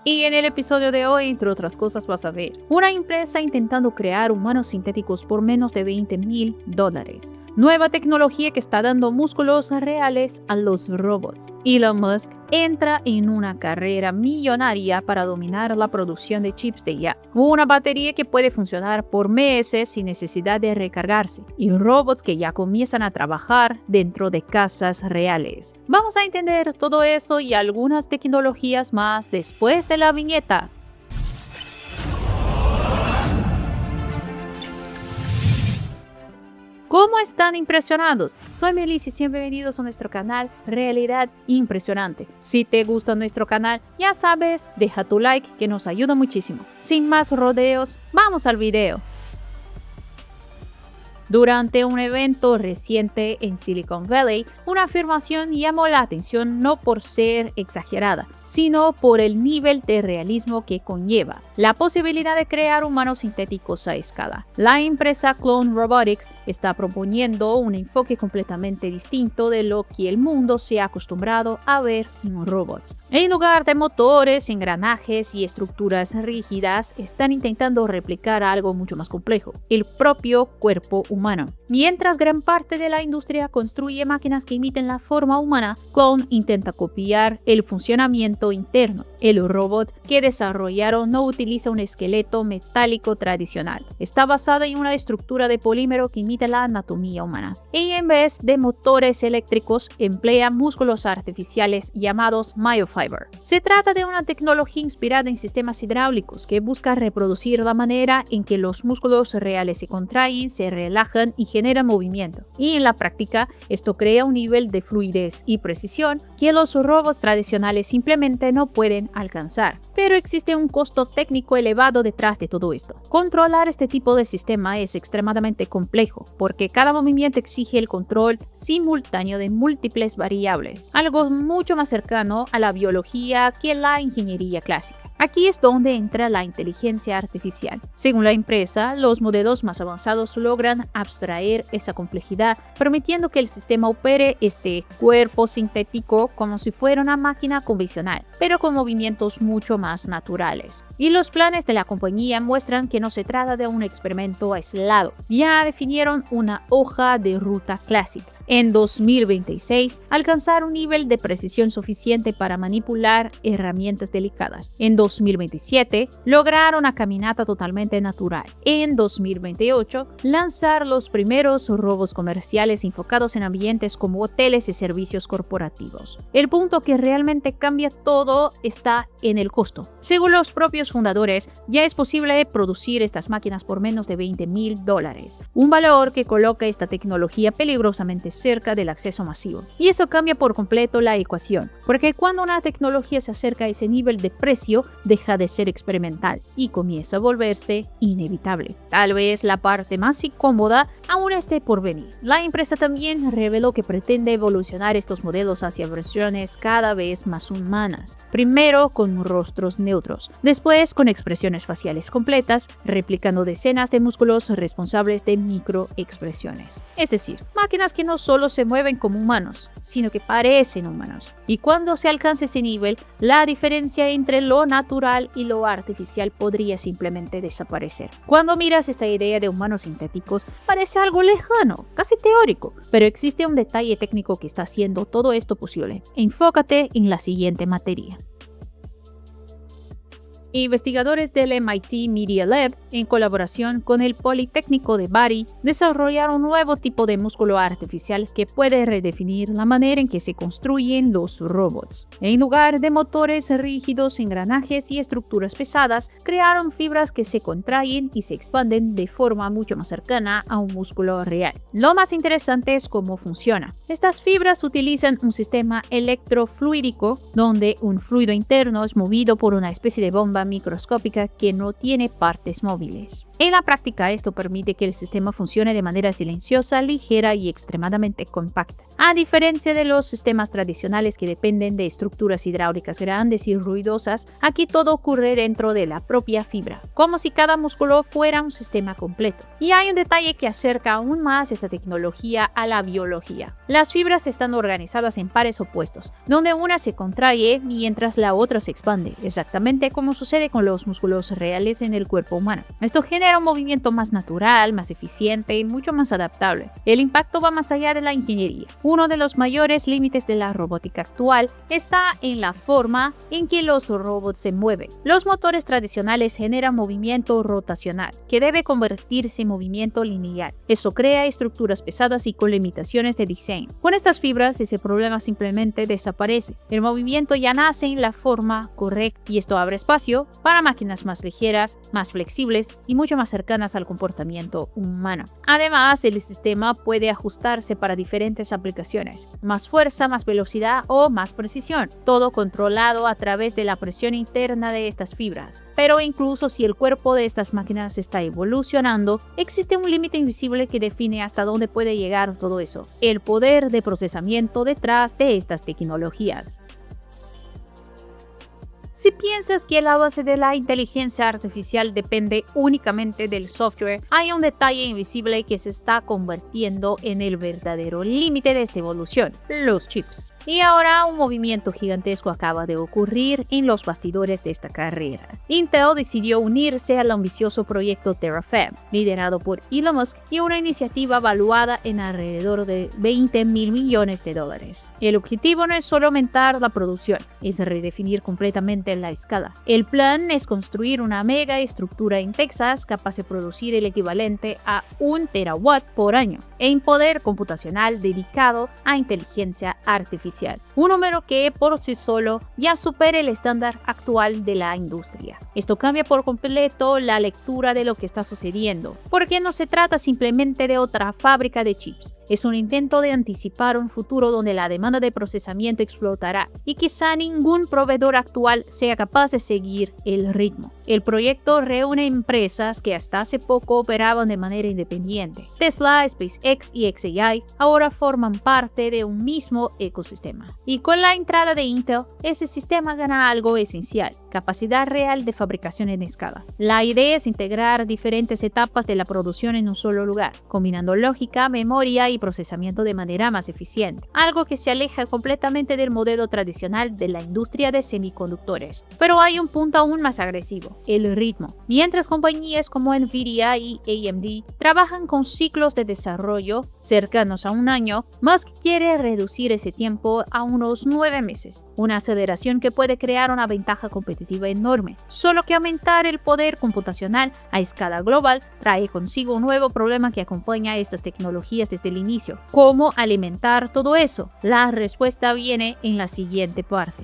Y en el episodio de hoy, entre otras cosas, vas a ver una empresa intentando crear humanos sintéticos por menos de $20,000. Nueva tecnología que está dando músculos reales a los robots. Elon Musk entra en una carrera millonaria para dominar la producción de chips de IA. Una batería que puede funcionar por meses sin necesidad de recargarse. Y robots que ya comienzan a trabajar dentro de casas reales. Vamos a entender todo eso y algunas tecnologías más después de la viñeta. ¿Cómo están impresionados? Soy Melissa y bienvenidos a nuestro canal Realidad Impresionante. Si te gusta nuestro canal, ya sabes, deja tu like que nos ayuda muchísimo. Sin más rodeos, vamos al video. Durante un evento reciente en Silicon Valley, una afirmación llamó la atención no por ser exagerada, sino por el nivel de realismo que conlleva, la posibilidad de crear humanos sintéticos a escala. La empresa Clone Robotics está proponiendo un enfoque completamente distinto de lo que el mundo se ha acostumbrado a ver en robots. En lugar de motores, engranajes y estructuras rígidas, están intentando replicar algo mucho más complejo, el propio cuerpo humano. Mientras gran parte de la industria construye máquinas que imiten la forma humana, Clone intenta copiar el funcionamiento interno. El robot que desarrollaron no utiliza un esqueleto metálico tradicional. Está basada en una estructura de polímero que imita la anatomía humana. Y en vez de motores eléctricos, emplea músculos artificiales llamados myofiber. Se trata de una tecnología inspirada en sistemas hidráulicos que busca reproducir la manera en que los músculos reales se contraen, se relajan y generan movimiento. Y en la práctica, esto crea un nivel de fluidez y precisión que los robots tradicionales simplemente no pueden alcanzar. Pero existe un costo técnico elevado detrás de todo esto. Controlar este tipo de sistema es extremadamente complejo, porque cada movimiento exige el control simultáneo de múltiples variables, algo mucho más cercano a la biología que la ingeniería clásica. Aquí es donde entra la inteligencia artificial. Según la empresa, los modelos más avanzados logran abstraer esa complejidad, permitiendo que el sistema opere este cuerpo sintético como si fuera una máquina convencional, pero con movimientos mucho más naturales. Y los planes de la compañía muestran que no se trata de un experimento aislado. Ya definieron una hoja de ruta clásica. En 2026, alcanzar un nivel de precisión suficiente para manipular herramientas delicadas. En 2027, lograr una caminata totalmente natural. En 2028, lanzar los primeros robots comerciales enfocados en ambientes como hoteles y servicios corporativos. El punto que realmente cambia todo está en el costo. Según los propios fundadores, ya es posible producir estas máquinas por menos de $20,000, un valor que coloca esta tecnología peligrosamente cerca del acceso masivo. Y eso cambia por completo la ecuación, porque cuando una tecnología se acerca a ese nivel de precio, deja de ser experimental y comienza a volverse inevitable. Tal vez la parte más incómoda aún esté por venir. La empresa también reveló que pretende evolucionar estos modelos hacia versiones cada vez más humanas. Primero con rostros neutros, después con expresiones faciales completas, replicando decenas de músculos responsables de microexpresiones. Es decir, máquinas que no solo se mueven como humanos, sino que parecen humanos. Y cuando se alcance ese nivel, la diferencia entre lo natural y lo artificial podría simplemente desaparecer. Cuando miras esta idea de humanos sintéticos, parece algo lejano, casi teórico, pero existe un detalle técnico que está haciendo todo esto posible. Enfócate en la siguiente materia. Investigadores del MIT Media Lab, en colaboración con el Politécnico de Bari, desarrollaron un nuevo tipo de músculo artificial que puede redefinir la manera en que se construyen los robots. En lugar de motores rígidos, engranajes y estructuras pesadas, crearon fibras que se contraen y se expanden de forma mucho más cercana a un músculo real. Lo más interesante es cómo funciona. Estas fibras utilizan un sistema electrofluídico donde un fluido interno es movido por una especie de bomba bomba microscópica que no tiene partes móviles. En la práctica, esto permite que el sistema funcione de manera silenciosa, ligera y extremadamente compacta. A diferencia de los sistemas tradicionales que dependen de estructuras hidráulicas grandes y ruidosas, aquí todo ocurre dentro de la propia fibra, como si cada músculo fuera un sistema completo. Y hay un detalle que acerca aún más esta tecnología a la biología. Las fibras están organizadas en pares opuestos, donde una se contrae mientras la otra se expande, exactamente como sucede con los músculos reales en el cuerpo humano. Esto genera un movimiento más natural, más eficiente y mucho más adaptable. El impacto va más allá de la ingeniería. Uno de los mayores límites de la robótica actual está en la forma en que los robots se mueven. Los motores tradicionales generan movimiento rotacional, que debe convertirse en movimiento lineal. Eso crea estructuras pesadas y con limitaciones de diseño. Con estas fibras, ese problema simplemente desaparece. El movimiento ya nace en la forma correcta y esto abre espacio para máquinas más ligeras, más flexibles y mucho más cercanas al comportamiento humano. Además, el sistema puede ajustarse para diferentes aplicaciones, más fuerza, más velocidad o más precisión, todo controlado a través de la presión interna de estas fibras. Pero incluso si el cuerpo de estas máquinas está evolucionando, existe un límite invisible que define hasta dónde puede llegar todo eso, el poder de procesamiento detrás de estas tecnologías. Si piensas que la base de la inteligencia artificial depende únicamente del software, hay un detalle invisible que se está convirtiendo en el verdadero límite de esta evolución: los chips. Y ahora un movimiento gigantesco acaba de ocurrir en los bastidores de esta carrera. Intel decidió unirse al ambicioso proyecto Terafab, liderado por Elon Musk, y una iniciativa valuada en alrededor de $20 mil millones. El objetivo no es solo aumentar la producción, es redefinir completamente la escala. El plan es construir una mega estructura en Texas capaz de producir el equivalente a 1 terawatt por año, en poder computacional dedicado a inteligencia artificial. Un número que por sí solo ya supera el estándar actual de la industria. Esto cambia por completo la lectura de lo que está sucediendo, porque no se trata simplemente de otra fábrica de chips. Es un intento de anticipar un futuro donde la demanda de procesamiento explotará y quizá ningún proveedor actual sea capaz de seguir el ritmo. El proyecto reúne empresas que hasta hace poco operaban de manera independiente. Tesla, SpaceX y xAI ahora forman parte de un mismo ecosistema. Y con la entrada de Intel, ese sistema gana algo esencial: capacidad real de fabricación en escala. La idea es integrar diferentes etapas de la producción en un solo lugar, combinando lógica, memoria y procesamiento de manera más eficiente, algo que se aleja completamente del modelo tradicional de la industria de semiconductores. Pero hay un punto aún más agresivo: el ritmo. Mientras compañías como Nvidia y AMD trabajan con ciclos de desarrollo cercanos a un año, Musk quiere reducir ese tiempo a unos 9 meses, una aceleración que puede crear una ventaja competitiva enorme. Solo que aumentar el poder computacional a escala global trae consigo un nuevo problema que acompaña a estas tecnologías desde el inicio: ¿cómo alimentar todo eso? La respuesta viene en la siguiente parte.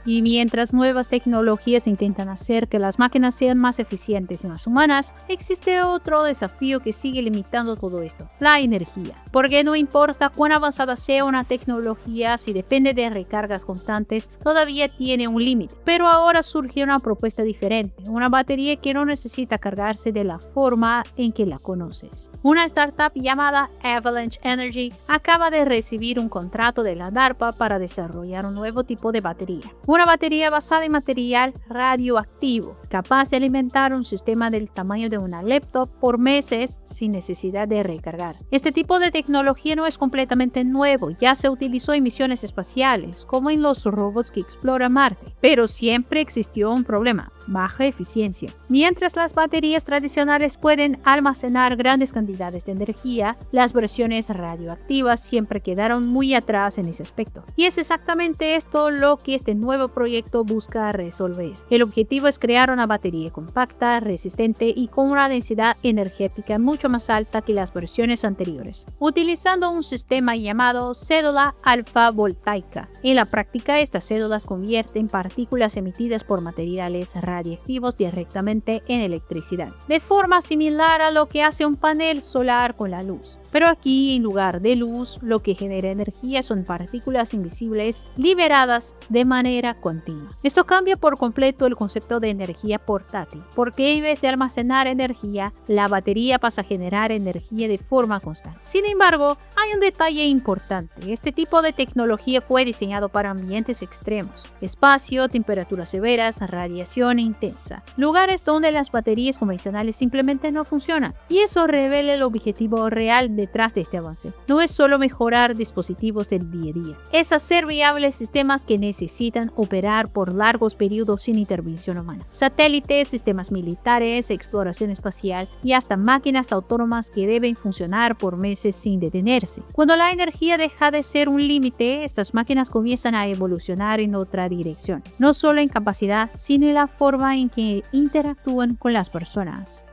Y mientras nuevas tecnologías intentan hacer que las máquinas sean más eficientes y más humanas, existe otro desafío que sigue limitando todo esto: la energía. Porque no importa cuán avanzada sea una tecnología, si depende de recargas constantes, todavía tiene un límite. Pero ahora surge una propuesta diferente: una batería que no necesita cargarse de la forma en que la conoces. Una startup llamada Avalanche Energy acaba de recibir un contrato de la DARPA para desarrollar un nuevo tipo de batería. Una batería basada en material radioactivo, capaz de alimentar un sistema del tamaño de una laptop por meses sin necesidad de recargar. Este tipo de tecnología no es completamente nuevo, ya se utilizó en misiones espaciales, como en los robots que exploran Marte. Pero siempre existió un problema: baja eficiencia. Mientras las baterías tradicionales pueden almacenar grandes cantidades de energía, las versiones radioactivas siempre quedaron muy atrás en ese aspecto. Y es exactamente esto lo que este nuevo proyecto busca resolver. El objetivo es crear una batería compacta, resistente y con una densidad energética mucho más alta que las versiones anteriores, utilizando un sistema llamado cédula alfa voltaica. En la práctica, estas cédulas convierten partículas emitidas por materiales radioactivos radiactivos directamente en electricidad, de forma similar a lo que hace un panel solar con la luz. Pero aquí, en lugar de luz, lo que genera energía son partículas invisibles liberadas de manera continua. Esto cambia por completo el concepto de energía portátil, porque en vez de almacenar energía, la batería pasa a generar energía de forma constante. Sin embargo, hay un detalle importante. Este tipo de tecnología fue diseñado para ambientes extremos: espacio, temperaturas severas, radiación intensa, lugares donde las baterías convencionales simplemente no funcionan. Y eso revela el objetivo real detrás de este avance. No es solo mejorar dispositivos del día a día, es hacer viables sistemas que necesitan operar por largos periodos sin intervención humana. Satélites, sistemas militares, exploración espacial y hasta máquinas autónomas que deben funcionar por meses sin detenerse. Cuando la energía deja de ser un límite, estas máquinas comienzan a evolucionar en otra dirección, no solo en capacidad, sino en la forma en que interactúan con las personas.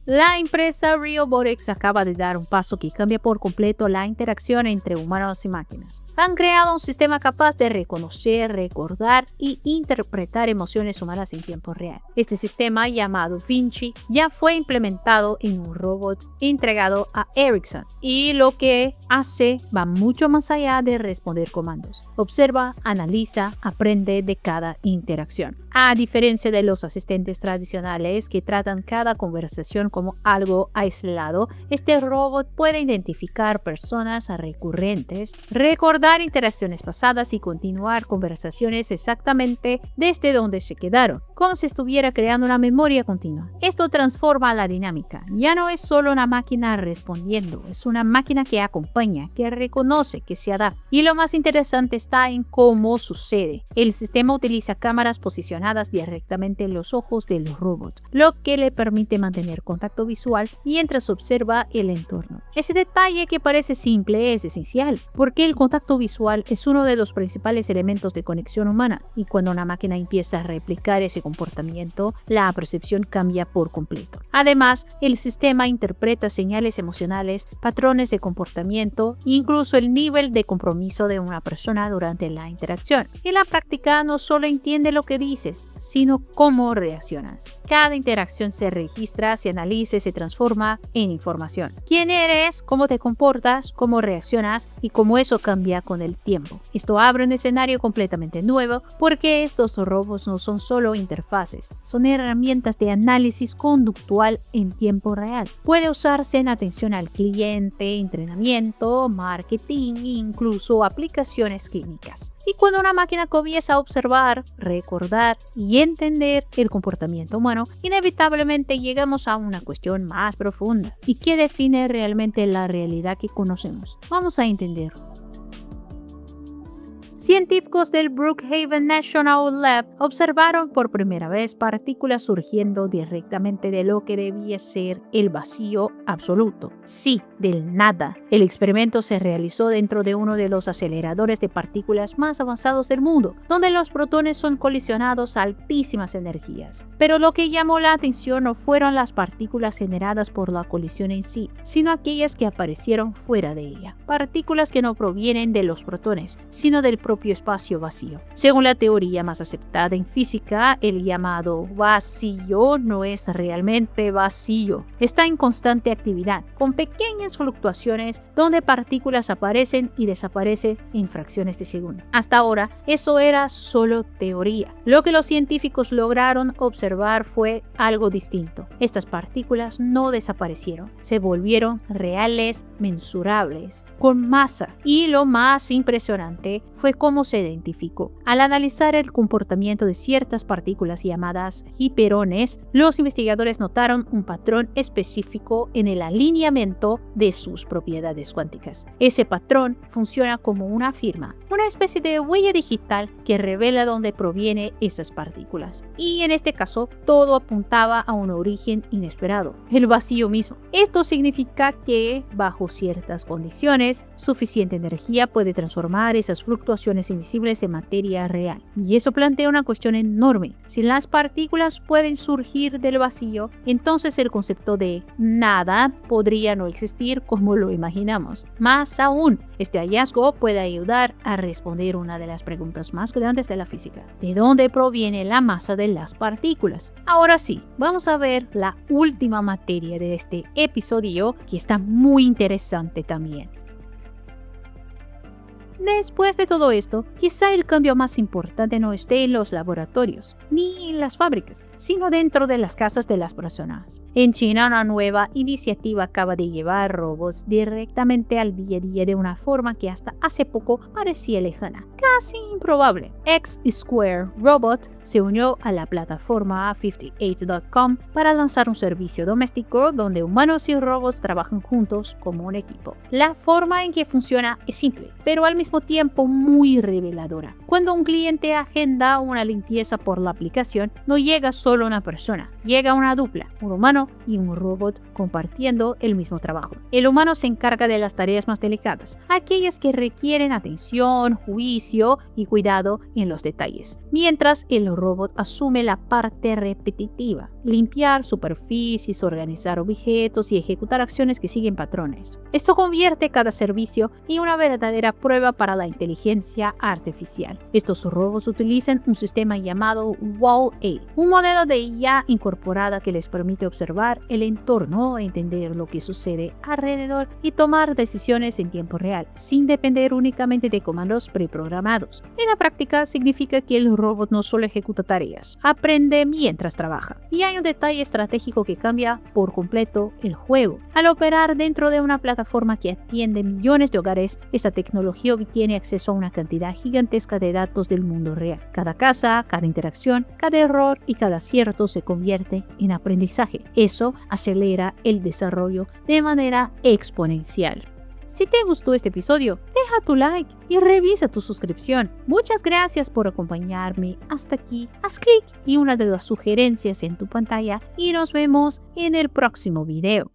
La empresa Realbotix acaba de dar un paso que cambia por completo la interacción entre humanos y máquinas. Han creado un sistema capaz de reconocer, recordar y interpretar emociones humanas en tiempo real. Este sistema, llamado Vinci, ya fue implementado en un robot entregado a Ericsson, y lo que hace va mucho más allá de responder comandos. Observa, analiza, aprende de cada interacción. A diferencia de los asistentes tradicionales que tratan cada conversación como algo aislado, este robot puede identificar personas recurrentes, recordar interacciones pasadas y continuar conversaciones exactamente desde donde se quedaron, como si estuviera creando una memoria continua. Esto transforma la dinámica. Ya no es solo una máquina respondiendo, es una máquina que acompaña, que reconoce, que se adapta. Y lo más interesante está en cómo sucede. El sistema utiliza cámaras posicionadas directamente en los ojos del robot, lo que le permite mantener contacto visual mientras observa el entorno. Ese detalle, que parece simple, es esencial, porque el contacto visual es uno de los principales elementos de conexión humana, y cuando una máquina empieza a replicar ese comportamiento, la percepción cambia por completo. Además, el sistema interpreta señales emocionales, patrones de comportamiento e incluso el nivel de compromiso de una persona durante la interacción. En la práctica, no solo entiende lo que dices, sino cómo reaccionas. Cada interacción se registra, se analiza y se transforma en información. ¿Quién eres? ¿Cómo te comportas? ¿Cómo reaccionas? Y cómo eso cambia con el tiempo. Esto abre un escenario completamente nuevo, porque estos robots no son solo interfaces, son herramientas de análisis conductual en tiempo real. Puede usarse en atención al cliente, entrenamiento, marketing e incluso aplicaciones clínicas. Y cuando una máquina comienza a observar, recordar y entender el comportamiento humano, inevitablemente llegamos a una cuestión más profunda. ¿Y qué define realmente la realidad que conocemos? Vamos a entenderlo. Científicos del Brookhaven National Lab observaron por primera vez partículas surgiendo directamente de lo que debía ser el vacío absoluto. Sí, del nada. El experimento se realizó dentro de uno de los aceleradores de partículas más avanzados del mundo, donde los protones son colisionados a altísimas energías. Pero lo que llamó la atención no fueron las partículas generadas por la colisión en sí, sino aquellas que aparecieron fuera de ella. Partículas que no provienen de los protones, sino del propio espacio vacío. Según la teoría más aceptada en física, el llamado vacío no es realmente vacío. Está en constante actividad, con pequeñas fluctuaciones donde partículas aparecen y desaparecen en fracciones de segundo. Hasta ahora, eso era solo teoría. Lo que los científicos lograron observar fue algo distinto. Estas partículas no desaparecieron, se volvieron reales, mensurables, con masa. Y lo más impresionante fue cómo se identificó. Al analizar el comportamiento de ciertas partículas llamadas hiperones, los investigadores notaron un patrón específico en el alineamiento de sus propiedades cuánticas. Ese patrón funciona como una firma, una especie de huella digital que revela dónde provienen esas partículas. Y en este caso, todo apuntaba a un origen inesperado, el vacío mismo. Esto significa que, bajo ciertas condiciones, suficiente energía puede transformar esas fluctuaciones condiciones invisibles en materia real. Y eso plantea una cuestión enorme. Si las partículas pueden surgir del vacío, entonces el concepto de nada podría no existir como lo imaginamos. Más aún, este hallazgo puede ayudar a responder una de las preguntas más grandes de la física: ¿de dónde proviene la masa de las partículas? Ahora sí, vamos a ver la última materia de este episodio, que está muy interesante también. Después de todo esto, quizá el cambio más importante no esté en los laboratorios, ni en las fábricas, sino dentro de las casas de las personas. En China, una nueva iniciativa acaba de llevar robots directamente al día a día de una forma que hasta hace poco parecía lejana, casi improbable. X Square Robot se unió a la plataforma 58.com para lanzar un servicio doméstico donde humanos y robots trabajan juntos como un equipo. La forma en que funciona es simple, pero al mismo tiempo muy reveladora. Cuando un cliente agenda una limpieza por la aplicación, no llega solo una persona, llega una dupla, un humano y un robot compartiendo el mismo trabajo. El humano se encarga de las tareas más delicadas, aquellas que requieren atención, juicio y cuidado en los detalles, mientras el robot asume la parte repetitiva: limpiar superficies, organizar objetos y ejecutar acciones que siguen patrones. Esto convierte cada servicio en una verdadera prueba para la inteligencia artificial. Estos robots utilizan un sistema llamado Wall-E, un modelo de IA incorporada que les permite observar el entorno, entender lo que sucede alrededor y tomar decisiones en tiempo real, sin depender únicamente de comandos preprogramados. En la práctica, significa que el robot no solo ejecuta tareas, aprende mientras trabaja. Y hay un detalle estratégico que cambia por completo el juego. Al operar dentro de una plataforma que atiende millones de hogares, esta tecnología obtiene acceso a una cantidad gigantesca de datos del mundo real. Cada casa, cada interacción, cada error y cada acierto se convierte en aprendizaje. Eso acelera el desarrollo de manera exponencial. Si te gustó este episodio, deja tu like y revisa tu suscripción. Muchas gracias por acompañarme hasta aquí. Haz clic en una de las sugerencias en tu pantalla y nos vemos en el próximo video.